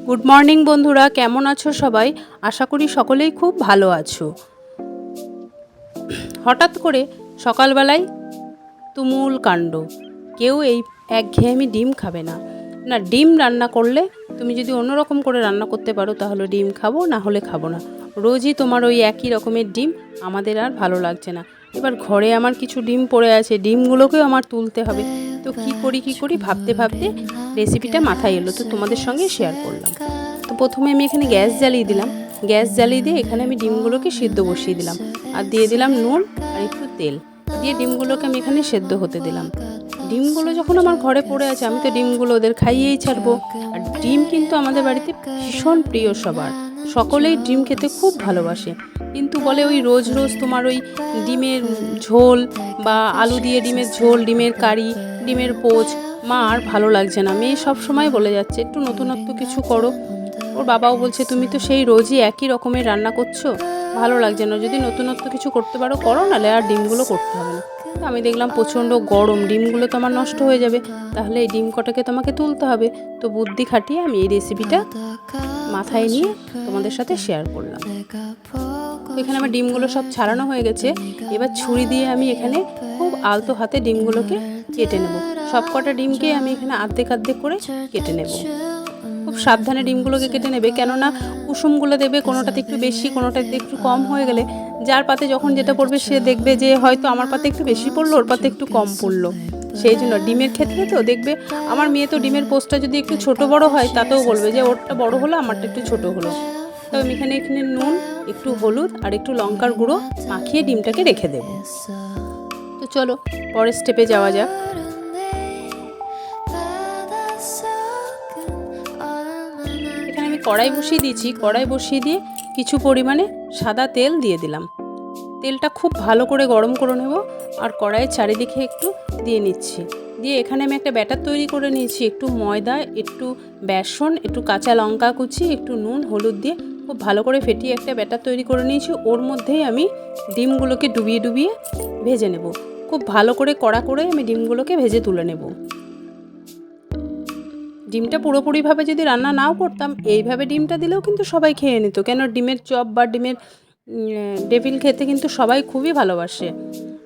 Good morning বন্ধুরা, কেমন আছো সবাই? আশা করি সকলেই খুব ভালো আছো। হঠাৎ করে সকালবেলায় তুমুল কাণ্ড। কেউ এই একঘেয়েমি ডিম খাবে না। না, ডিম রান্না করলে তুমি যদি অন্যরকম করে রান্না করতে পারো তাহলে ডিম খাবো, না হলে খাবো না। রোজই তোমার ওই একই রকমের ডিম আমাদের আর ভালো লাগছে না। এবার ঘরে আমার কিছু ডিম পড়ে আছে, ডিমগুলোকেও আমার তুলতে হবে। তো কি করি ভাবতে ভাবতে রেসিপিটা মাথায় এলো, তো তোমাদের সঙ্গে শেয়ার করলাম। তো প্রথমে আমি এখানে গ্যাস জ্বালিয়ে দিলাম। গ্যাস জ্বালিয়ে দিয়ে এখানে আমি ডিমগুলোকে সিদ্ধ বসিয়ে দিলাম, আর দিয়ে দিলাম নুন আর একটু তেল দিয়ে ডিমগুলোকে আমি এখানে সেদ্ধ হতে দিলাম। ডিমগুলো যখন আমার ঘরে পড়ে আছে, আমি তো ডিমগুলো ওদের খাইয়েই ছাড়বো। আর ডিম কিন্তু আমাদের বাড়িতে ভীষণ প্রিয় সবার, সকলেই ডিম খেতে খুব ভালোবাসে। কিন্তু বলে ওই রোজ রোজ তোমার ওই ডিমের ঝোল বা আলু দিয়ে ডিমের ঝোল, ডিমের কারি, ডিমের পোচ মা আর ভালো লাগছে না। মেয়ে সব সময় বলে যাচ্ছে একটু নতুনত্ব কিছু করো। ওর বাবাও বলছে তুমি তো সেই রোজই একই রকমের রান্না করছো, ভালো লাগছে না, যদি নতুনত্ব কিছু করতে পারো করো, নাহলে আর ডিমগুলো করতে হবে না। তো আমি দেখলাম প্রচণ্ড গরম, ডিমগুলো তো আমার নষ্ট হয়ে যাবে, তাহলে এই ডিম কটাকে তোমাকে তুলতে হবে। তো বুদ্ধি খাটিয়ে আমি এই রেসিপিটা মাথায় নিয়ে তোমাদের সাথে শেয়ার করলাম। তো এখানে আমার ডিমগুলো সব ছাড়ানো হয়ে গেছে। এবার ছুরি দিয়ে আমি এখানে খুব আলতো হাতে ডিমগুলোকে কেটে নেব। সব কটা ডিমকে আমি এখানে আর্ধেক আর্ধেক করে কেটে নেব। খুব সাবধানে ডিমগুলোকে কেটে নেবে, কেননা কুসুমগুলো দেবে কোনোটাতে একটু বেশি, কোনোটাতে একটু কম হয়ে গেলে যার পাতে যখন যেটা পড়বে সে দেখবে যে হয়তো আমার পাতে একটু বেশি পড়লো, ওর পাতে একটু কম পড়লো। সেই জন্য ডিমের ক্ষেত্রে তো দেখবে, আমার মেয়ে তো ডিমের পোস্টটা যদি একটু ছোট বড় হয় তাতেও বলবে যে ওরটা বড় হলো, আমারটা একটু ছোট হলো। তো আমি এখানে নুন, একটু হলুদ আর একটু লঙ্কার গুঁড়ো মাখিয়ে ডিমটাকে রেখে দেব। তো চলো পরের স্টেপে যাওয়া যাক। এখানে আমি কড়াই বসিয়ে দিয়েছি, কড়াই বসিয়ে দিয়ে কিছু পরিমাণে সাদা তেল দিয়ে দিলাম। তেলটা খুব ভালো করে গরম করে নেব, আর কড়াইয়ের চারিদিকে একটু দিয়ে নিচ্ছি। দিয়ে এখানে আমি একটা ব্যাটার তৈরি করে নিয়েছি, একটু ময়দা, একটু বেসন, একটু কাঁচা লঙ্কা কুচি, একটু নুন হলুদ দিয়ে খুব ভালো করে ফেটিয়ে একটা ব্যাটার তৈরি করে নিয়েছি। ওর মধ্যেই আমি ডিমগুলোকে ডুবিয়ে ডুবিয়ে ভেজে নেব। খুব ভালো করে কড়া করে আমি ডিমগুলোকে ভেজে তুলে নেব। ডিমটা পুরোপুরিভাবে যদি রান্না নাও করতাম, এইভাবে ডিমটা দিলেও কিন্তু সবাই খেয়ে নিত, কেন ডিমের চপ বা ডিমের ডেভিল খেতে কিন্তু সবাই খুবই ভালোবাসে।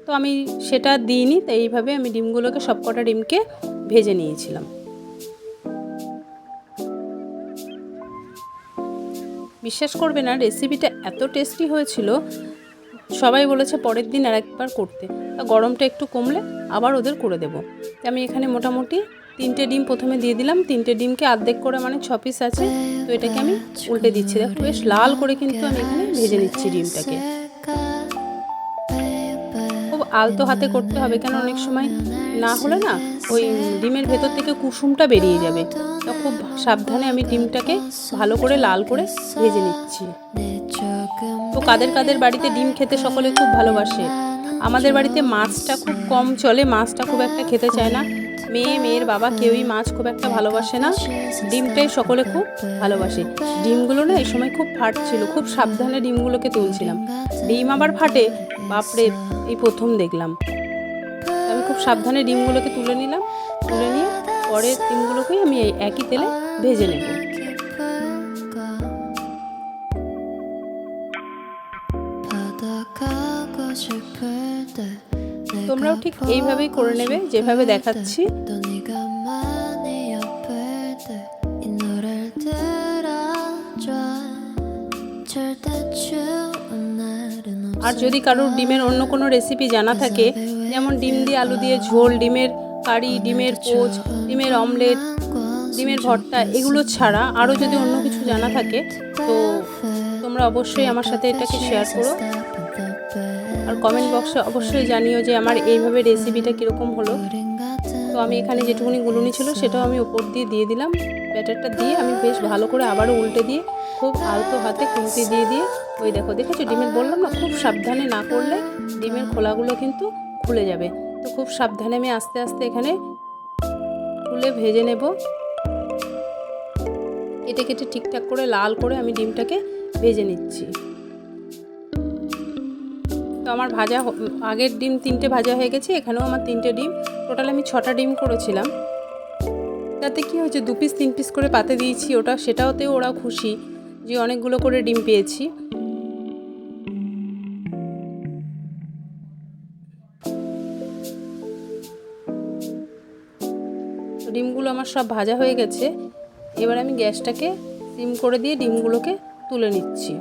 তো আমি সেটা দিইনি, তাই এইভাবে আমি ডিমগুলোকে সবকটা ডিমকে ভেজে নিয়েছিলাম। বিশ্বাস করবে না, রেসিপিটা এত টেস্টি হয়েছিল, সবাই বলেছে পরের দিন আর একবার করতে। তা গরমটা একটু কমলে আবার ওদের করে দেব। আমি এখানে মোটামুটি 3টে ডিম প্রথমে দিয়ে দিলাম। 3টে ডিমকে অর্ধেক করে, মানে 6 পিস আছে, তো এটাকে আমি উল্টে দিচ্ছি। দেখো বেশ লাল করে কিন্তু আমি এখানে ভেজে নিচ্ছি ডিমটাকে। খুব আলতো হাতে করতে হবে, কেন অনেক সময় না হলে না ওই ডিমের ভেতর থেকে কুসুমটা বেরিয়ে যাবে। তো খুব সাবধানে আমি ডিমটাকে ভালো করে লাল করে ভেজে নিচ্ছি। তো কাদের কাদের বাড়িতে ডিম খেতে সকলে খুব ভালোবাসে? আমাদের বাড়িতে মাছটা খুব কম চলে, মাছটা খুব একটা খেতে চায় না। মেয়ের বাবা কেউই মাছ খুব একটা ভালোবাসে না, ডিমটাই সকলে খুব ভালোবাসে। ডিমগুলো না এই সময় খুব ফাটছিল, খুব সাবধানে ডিমগুলোকে তুলছিলাম। ডিম আবার ফাটে, বাপরে, এই প্রথম দেখলাম। আমি খুব সাবধানে ডিমগুলোকে তুলে নিলাম, তুলে নিয়ে পরের ডিমগুলোকেই আমি একই তেলে ভেজে নেব। তোমরাও ঠিক এইভাবেই করে নেবে যেভাবে দেখাচ্ছি। আর যদি কারোর ডিমের অন্য কোনো রেসিপি জানা থাকে, যেমন ডিম দিয়ে আলু দিয়ে ঝোল, ডিমের কারি, ডিমের পোচ, ডিমের অমলেট, ডিমের ভর্তা, এগুলো ছাড়া আরও যদি অন্য কিছু জানা থাকে, তো তোমরা অবশ্যই আমার সাথে এটাকে শেয়ার করো। আর কমেন্ট বক্সে অবশ্যই জানিও যে আমার এইভাবে রেসিপিটা কীরকম হলো। তো আমি এখানে যেটুকুনি গুলুনি ছিল সেটাও আমি ওপর দিয়ে দিলাম। ব্যাটারটা দিয়ে আমি বেশ ভালো করে আবারও উল্টে দিয়ে খুব আলতো হাতে খুন্তি দিয়ে ওই দেখেছো ডিমের, বললাম না খুব সাবধানে না করলে ডিমের খোলাগুলো কিন্তু খুলে যাবে। তো খুব সাবধানে আমি আস্তে আস্তে এখানে খুলে ভেজে নেব। কেটে কেটে ঠিকঠাক করে লাল করে আমি ডিমটাকে ভেজে নিচ্ছি। তো আমার ভাজা, আগের ডিম 3টে ভাজা হয়ে গেছে, এখানেও আমার 3টে ডিম, টোটাল আমি 6টা ডিম করেছিলাম। তো তাতে কি হয়েছে, 2 পিস 3 পিস করে পাতে দিয়েছি, সেটাতেও ওরা খুশি যে অনেকগুলো করে ডিম পেয়েছি। ডিমগুলো আমার সব ভাজা হয়ে গেছে। এবার আমি গ্যাসটাকে সিম করে দিয়ে ডিমগুলোকে তুলে নিচ্ছি।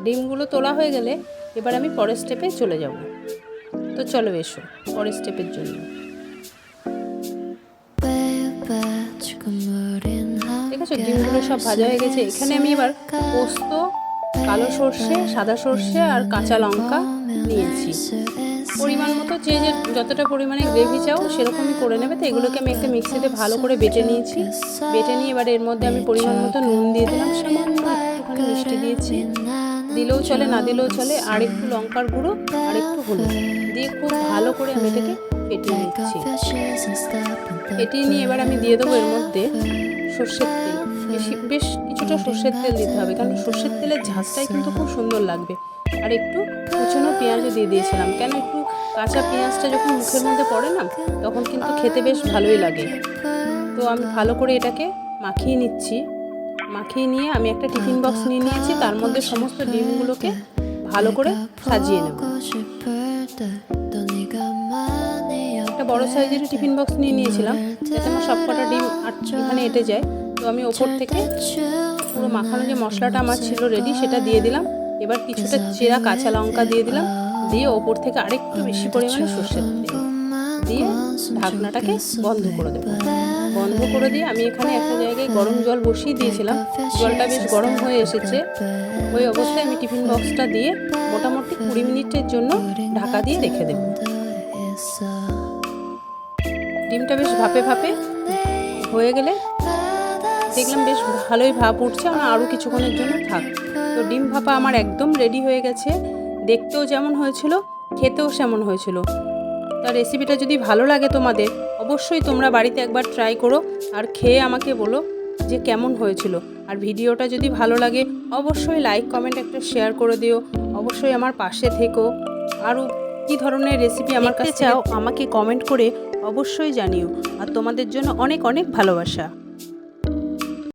ডিমগুলো তোলা হয়ে গেলে এবার আমি পরের স্টেপে চলে যাব। তো চলো এসো পরের স্টেপের জন্য। ঠিক আছে, ডিমগুলো সব ভাজা হয়ে গেছে। এখানে আমি এবার পোস্ত, কালো সর্ষে, সাদা সর্ষে আর কাঁচা লঙ্কা নিয়েছি। পরিমাণ মতো যে যতটা পরিমাণে গ্রেভি চাও সেরকমই করে নেবে। তো এগুলোকে আমি একটা মিক্সিতে ভালো করে বেটে নিয়েছি। বেটে নিয়ে এবার এর মধ্যে আমি পরিমাণ মতো নুন দিয়ে দিলাম, সামান্য একটুখানি মিষ্টি দিয়েছি, দিলেও চলে না দিলেও চলে, আর একটু লঙ্কার গুঁড়ো আর একটু হলুদ দিয়ে খুব ভালো করে আমি এটাকে ফেটিয়ে নিচ্ছি। ফেটিয়ে নিয়ে এবার আমি দিয়ে দেবো এর মধ্যে সর্ষের তেল। বেশ কিছুটা সর্ষের তেল দিতে হবে, কারণ সর্ষের তেলের ঝাঁজটাই কিন্তু খুব সুন্দর লাগবে। আর একটু কুচনো পেঁয়াজও দিয়ে দিয়েছিলাম, কেন একটু কাঁচা পেঁয়াজটা যখন মুখের মধ্যে পড়ে না তখন কিন্তু খেতে বেশ ভালোই লাগে। তো আমি ভালো করে এটাকে মাখিয়ে নিচ্ছি। মাখিয়ে নিয়ে আমি একটা টিফিন বক্স নিয়ে নিয়েছি, তার মধ্যে সমস্ত ডিমগুলোকে ভালো করে সাজিয়ে নেব। একটা বড় সাইজের টিফিন বক্স নিয়ে নিয়েছিলাম যাতে আমার সবকটা ডিম এখানে এঁটে যায়। তো আমি ওপর থেকে পুরো মাখানো যে মশলাটা আমার ছিল রেডি সেটা দিয়ে দিলাম। এবার কিছুটা চেরা কাঁচা লঙ্কা দিয়ে দিলাম, দিয়ে ওপর থেকে আরেকটু বেশি পরিমাণে সর্ষের তেল দিয়ে ঢাকনাটাকে বন্ধ করে দেবো। বন্ধ করে দিয়ে আমি এখানে একটা জায়গায় গরম জল বসিয়ে দিয়েছিলাম। জলটা বেশ গরম হয়ে এসেছে। ওই অবস্থায় আমি টিফিন বক্সটা দিয়ে মোটামুটি 20 মিনিটের জন্য ঢাকা দিয়ে রেখে দেব। ডিমটা বেশ ভাপে ভাপে হয়ে গেলে দেখলাম বেশ ভালোই ভাপ উঠছে, আমার আরও কিছুক্ষণের জন্য থাক। তো ডিম ভাপা আমার একদম রেডি হয়ে গেছে। দেখতেও যেমন হয়েছিল খেতেও সেমন হয়েছিল। তো রেসিপিটা যদি ভালো লাগে তোমাদের, অবশ্যই তোমরা বাড়িতে একবার ট্রাই করো আর খেয়ে আমাকে বলো যে কেমন হয়েছিল। আর ভিডিওটা যদি ভালো লাগে অবশ্যই লাইক কমেন্ট একটা শেয়ার করে দিও। অবশ্যই আমার পাশে থেকো। আরও কী ধরনের রেসিপি আমার কাছে চাও আমাকে কমেন্ট করে অবশ্যই জানিও। আর তোমাদের জন্য অনেক অনেক ভালোবাসা।